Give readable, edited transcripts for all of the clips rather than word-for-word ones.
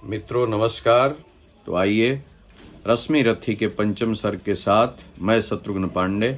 मित्रों नमस्कार। तो आइए रश्मि रथी के पंचम सर्ग के साथ मैं शत्रुघ्न पांडे।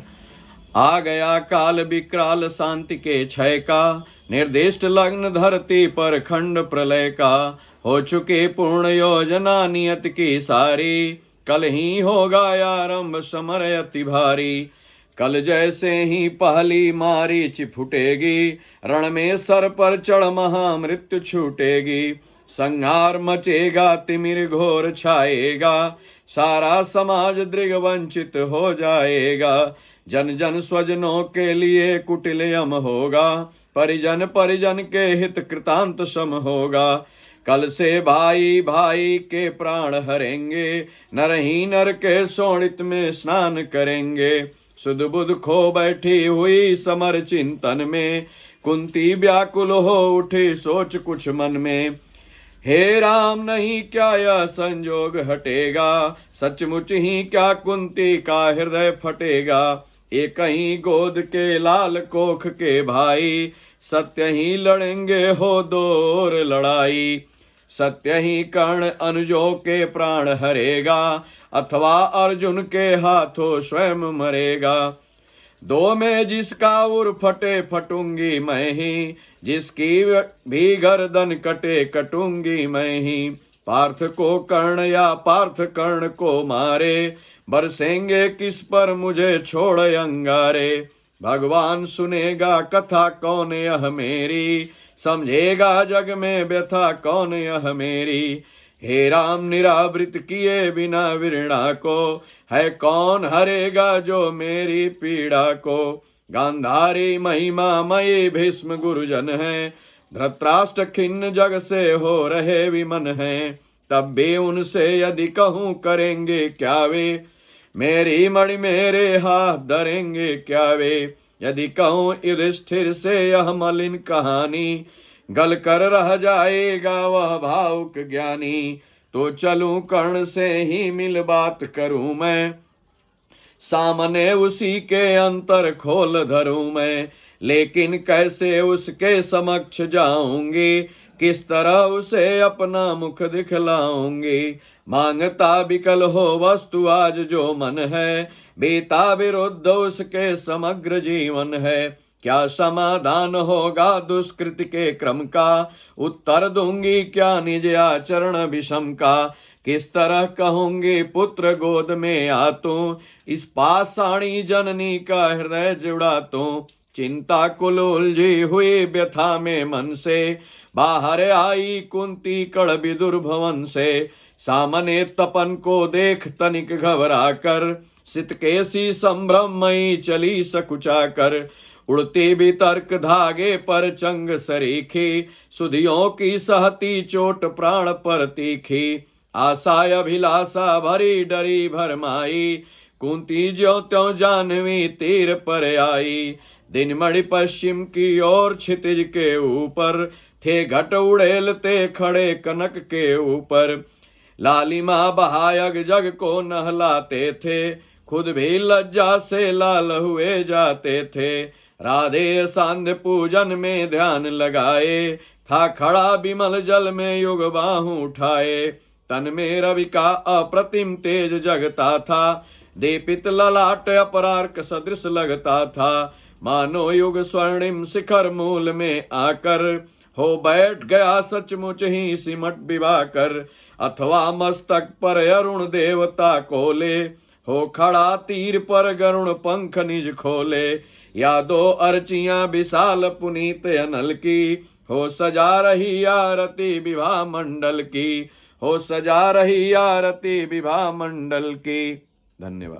आ गया काल विकराल शांति के क्षय का, निर्दिष्ट लग्न धरती पर खंड प्रलय का। हो चुके पूर्ण योजना नियत की सारी, कल ही होगा आरंभ समर अति भारी। कल जैसे ही पहली मारीच फूटेगी, रण में सर पर चढ़ महामृत्यु छूटेगी। संहार मचेगा तिमिर घोर छाएगा, सारा समाज दृग वंचित हो जाएगा। जन जन स्वजनों के लिए कुटिल यम होगा, परिजन परिजन के हित कृतांत सम होगा। कल से भाई भाई के प्राण हरेंगे, नर ही नर के शोणित में स्नान करेंगे। सुध बुध खो बैठी हुई समर चिंतन में, कुंती व्याकुल हो उठी सोच कुछ मन में। हे राम नहीं क्या यह संजोग हटेगा, सचमुच ही क्या कुंती का हृदय फटेगा। एक ही गोद के लाल कोख के भाई, सत्य ही लड़ेंगे हो दौर लड़ाई। सत्य ही कर्ण अनुजों के प्राण हरेगा, अथवा अर्जुन के हाथों स्वयं मरेगा। दो में जिसका उर फटे फटूंगी मैं ही, जिसकी भी गर्दन कटे कटूंगी मैं ही। पार्थ को कर्ण या पार्थ कर्ण को मारे, बरसेंगे किस पर मुझे छोड़ अंगारे। भगवान सुनेगा कथा कौन यह मेरी, समझेगा जग में व्यथा कौन यह मेरी। हे राम निरावृत किए बिना विरणा को, है कौन हरेगा जो मेरी पीड़ा को। गांधारी महिमा मयि भीष्म गुरुजन है, धृतराष्ट्र खिन्न जग से हो रहे विमन है। तब भी उनसे यदि कहूँ करेंगे क्या वे, मेरी मणि मेरे हाथ धरेंगे क्या वे। यदि कहूँ युधिष्ठिर से यह मलिन कहानी, गल कर रह जाएगा वह भावुक ज्ञानी। तो चलूं कर्ण से ही मिल बात करूं मैं, सामने उसी के अंतर खोल धरूं मैं। लेकिन कैसे उसके समक्ष जाऊंगी, किस तरह उसे अपना मुख दिखलाऊंगी। मांगता बिकल हो वस्तु आज जो मन है, बीता विरुद्ध उसके समग्र जीवन है। क्या समाधान होगा दुष्कृति के क्रम का, उत्तर दूंगी क्या निज आचरण विषम का। किस तरह कहूंगी पुत्र गोद में आ तू, इस पाषाणी जननी का हृदय जुड़ा तू। चिंता कुल उलझी हुई व्यथा में मन से, बाहर आई कुंती कड़ विदुर भवन से। सामने तपन को देख तनिक घबरा कर, सितकेसी संभ्रमयी चली सकुचा कर। उड़ती भी तर्क धागे पर चंग सरीखी, सुधियों की सहती चोट प्राण पर तीखी। आशा अभिलाषा भरी डरी भरमाई, कुंती ज्यों त्यों जानवी तीर पर आई। दिन मणि पश्चिम की ओर क्षितिज के ऊपर, थे घट उड़ेलते खड़े कनक के ऊपर। लालिमा बहायग जग को नहलाते थे, खुद भी लज्जा से लाल हुए जाते थे। राधे सांध्य पूजन में ध्यान लगाए, था खड़ा बिमल जल में युग बाहु उठाए। तन में रवि का अप्रतिम तेज जगता था, दीपित ललाट अपरार्क सदृश लगता था। मानो युग स्वर्णिम शिखर मूल में आकर, हो बैठ गया सचमुच ही सिमट विवाह कर। अथवा मस्तक पर अरुण देवता कोले, हो खड़ा तीर पर गरुण पंख निज खोले। या दो अर्चियां विशाल पुनीत अनल की, हो सजा रही आरती विवाह मंडल की। हो सजा रही आरती विवाह मंडल की। धन्यवाद।